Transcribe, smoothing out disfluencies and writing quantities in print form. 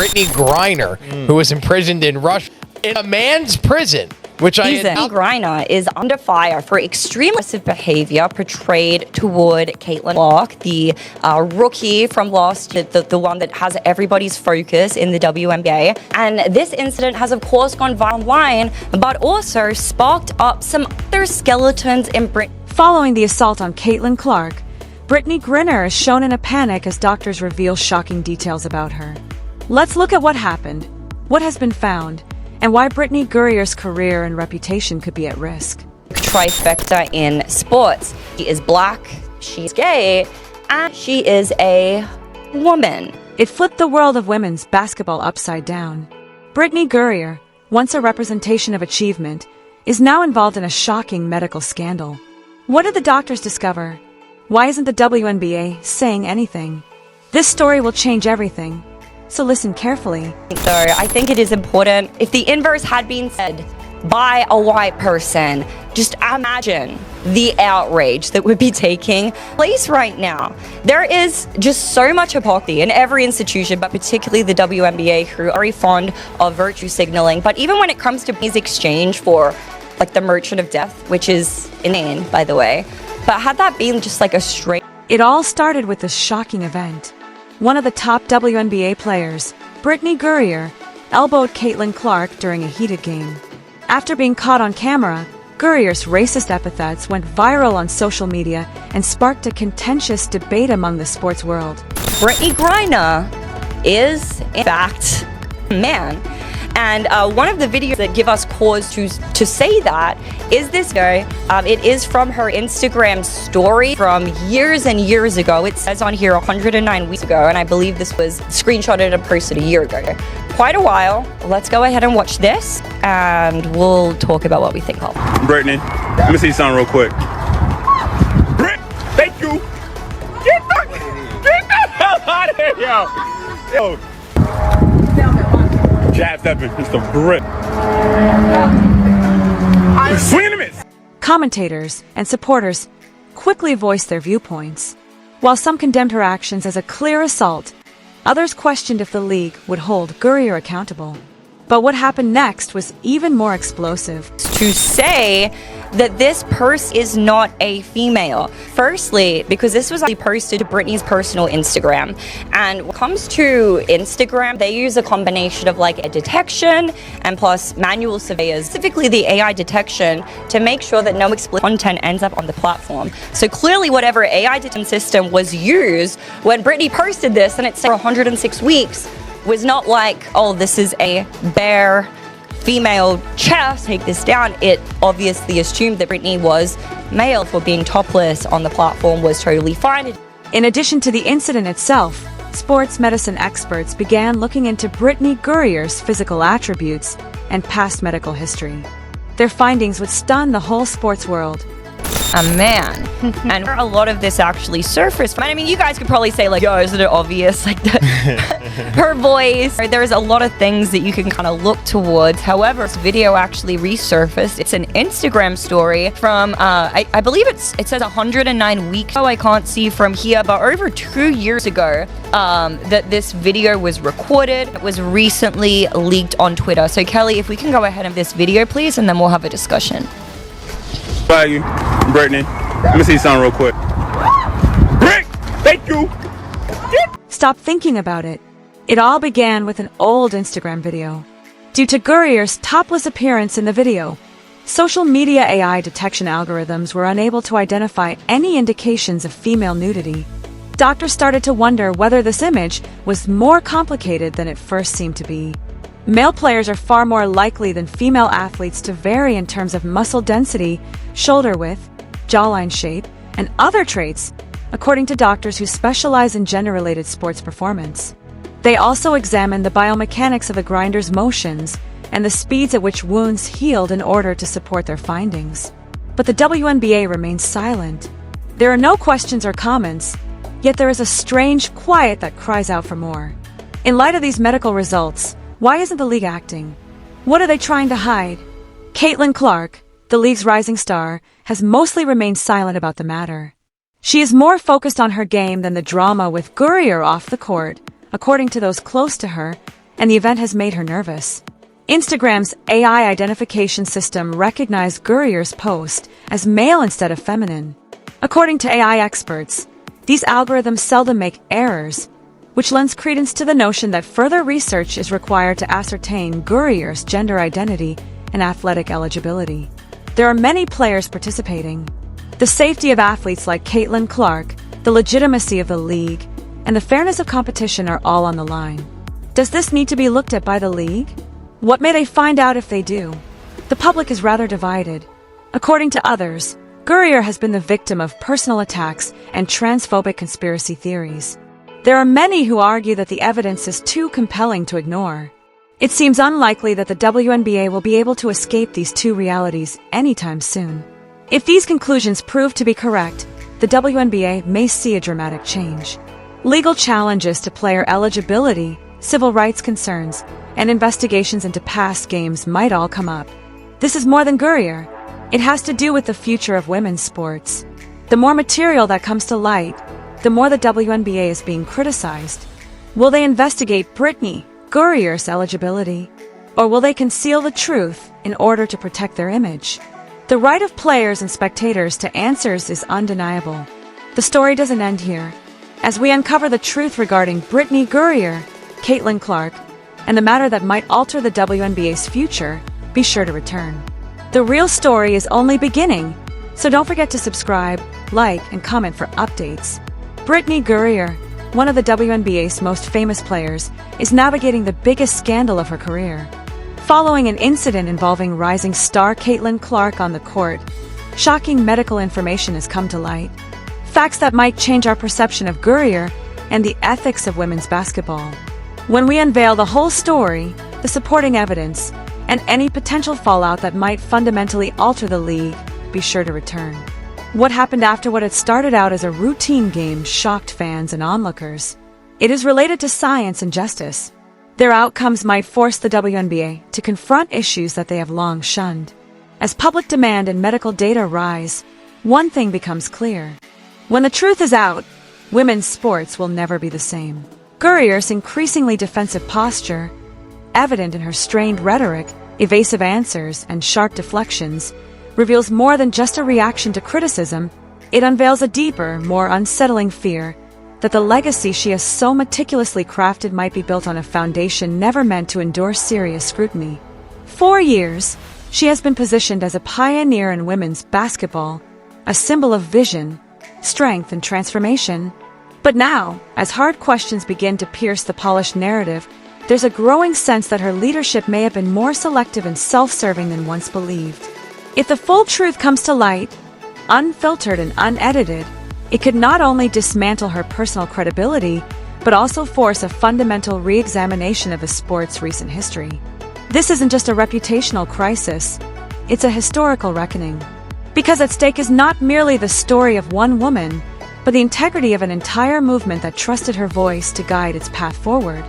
Brittney Griner, who was imprisoned in Russia in a man's prison. Brittney Griner is under fire for extreme aggressive behavior portrayed toward Caitlin Clark, the rookie from last year, the one that has everybody's focus in the WNBA. And this incident has, of course, gone viral online, but also sparked up some other skeletons in Britain. Following the assault on Caitlin Clark, Brittney Griner is shown in a panic as doctors reveal shocking details about her. Let's look at what happened, what has been found, and why Brittney Griner's career and reputation could be at risk. Trifecta in sports. She is black, she's gay, and she is a woman. It flipped the world of women's basketball upside down. Brittney Griner, once a representation of achievement, is now involved in a shocking medical scandal. What did the doctors discover? Why isn't the WNBA saying anything? This story will change everything. So listen carefully. So I think it is important. If the inverse had been said by a white person, just imagine the outrage that would be taking place right now. There is just so much hypocrisy in every institution, but particularly the WNBA, who are very fond of virtue signaling. But even when it comes to his exchange for like the Merchant of Death, which is inane, by the way, but had that been just like a straight... It all started with this shocking event. One of the top WNBA players, Brittney Griner, elbowed Caitlin Clark during a heated game. After being caught on camera, Griner's racist epithets went viral on social media and sparked a contentious debate among the sports world. Brittney Griner is, in fact, a man. And one of the videos that give us cause to say that is this video. It is from her Instagram story from years and years ago. It says on here 109 weeks ago, and I believe this was screenshotted and posted a year ago. Quite a while. Let's go ahead and watch this, and we'll talk about what we think of. Brittney, let me see something real quick. Britt, thank you. Get the hell out of here, yo. Jab stepping, Mr. Britt. Swing and a miss. Commentators and supporters quickly voiced their viewpoints. While some condemned her actions as a clear assault, others questioned if the league would hold Griner accountable. But what happened next was even more explosive. To say that this person is not a female. Firstly, because this was actually posted to Brittney's personal Instagram. And when it comes to Instagram, they use a combination of like a detection and plus manual surveyors, specifically the AI detection, to make sure that no explicit content ends up on the platform. So clearly whatever AI detection system was used when Brittney posted this, and it said for 106 weeks, was not like, oh, this is a bare female chest, take this down. It obviously assumed that Brittney was male, for being topless on the platform was totally fine. In addition to the incident itself, sports medicine experts began looking into Brittney Griner's physical attributes and past medical history. Their findings would stun the whole sports world. A man. And a lot of this actually surfaced. I mean, you guys could probably say like, yo, isn't it obvious? Like her voice. There's a lot of things that you can kind of look towards. However, this video actually resurfaced. It's an Instagram story from, I believe it says 109 weeks. Oh, I can't see from here, but over 2 years ago, that this video was recorded. It was recently leaked on Twitter. So Kelly, if we can go ahead of this video, please, and then we'll have a discussion. Thank you, Brittney. Let me see something real quick. Britt, thank you. Stop thinking about it. It all began with an old Instagram video. Due to Griner's topless appearance in the video, social media AI detection algorithms were unable to identify any indications of female nudity. Doctors started to wonder whether this image was more complicated than it first seemed to be. Male players are far more likely than female athletes to vary in terms of muscle density, shoulder width, jawline shape, and other traits, according to doctors who specialize in gender-related sports performance. They also examined the biomechanics of the Griner's motions and the speeds at which wounds healed in order to support their findings. But the WNBA remains silent. There are no questions or comments, yet there is a strange quiet that cries out for more. In light of these medical results, why isn't the league acting? What are they trying to hide? Caitlin Clark, the league's rising star, has mostly remained silent about the matter. She is more focused on her game than the drama with Griner off the court, according to those close to her, and the event has made her nervous. Instagram's AI identification system recognized Gurrier's post as male instead of feminine. According to AI experts, these algorithms seldom make errors, which lends credence to the notion that further research is required to ascertain Gurrier's gender identity and athletic eligibility. There are many players participating. The safety of athletes like Caitlin Clark, the legitimacy of the league, and the fairness of competition are all on the line. Does this need to be looked at by the league? What may they find out if they do? The public is rather divided. According to others, Gurrier has been the victim of personal attacks and transphobic conspiracy theories. There are many who argue that the evidence is too compelling to ignore. It seems unlikely that the WNBA will be able to escape these two realities anytime soon. If these conclusions prove to be correct, the WNBA may see a dramatic change. Legal challenges to player eligibility, civil rights concerns, and investigations into past games might all come up. This is more than Gurrier. It has to do with the future of women's sports. The more material that comes to light, the more the WNBA is being criticized. Will they investigate Brittney Gurrier's eligibility? Or will they conceal the truth in order to protect their image? The right of players and spectators to answers is undeniable. The story doesn't end here. As we uncover the truth regarding Brittney Griner, Caitlin Clark, and the matter that might alter the WNBA's future, be sure to return. The real story is only beginning, so don't forget to subscribe, like, and comment for updates. Brittney Griner, one of the WNBA's most famous players, is navigating the biggest scandal of her career. Following an incident involving rising star Caitlin Clark on the court, shocking medical information has come to light. Facts that might change our perception of Griner and the ethics of women's basketball. When we unveil the whole story, the supporting evidence, and any potential fallout that might fundamentally alter the league, be sure to return. What happened after what had started out as a routine game shocked fans and onlookers. It is related to science and justice. Their outcomes might force the WNBA to confront issues that they have long shunned. As public demand and medical data rise, one thing becomes clear. When the truth is out, women's sports will never be the same. Gurrier's increasingly defensive posture, evident in her strained rhetoric, evasive answers, and sharp deflections, reveals more than just a reaction to criticism. It unveils a deeper, more unsettling fear that the legacy she has so meticulously crafted might be built on a foundation never meant to endure serious scrutiny. For years, she has been positioned as a pioneer in women's basketball, a symbol of vision, strength, and transformation. But now, as hard questions begin to pierce the polished narrative, there's a growing sense that her leadership may have been more selective and self-serving than once believed. If the full truth comes to light, unfiltered and unedited, it could not only dismantle her personal credibility, but also force a fundamental re-examination of the sport's recent history. This isn't just a reputational crisis, it's a historical reckoning. Because at stake is not merely the story of one woman, but the integrity of an entire movement that trusted her voice to guide its path forward.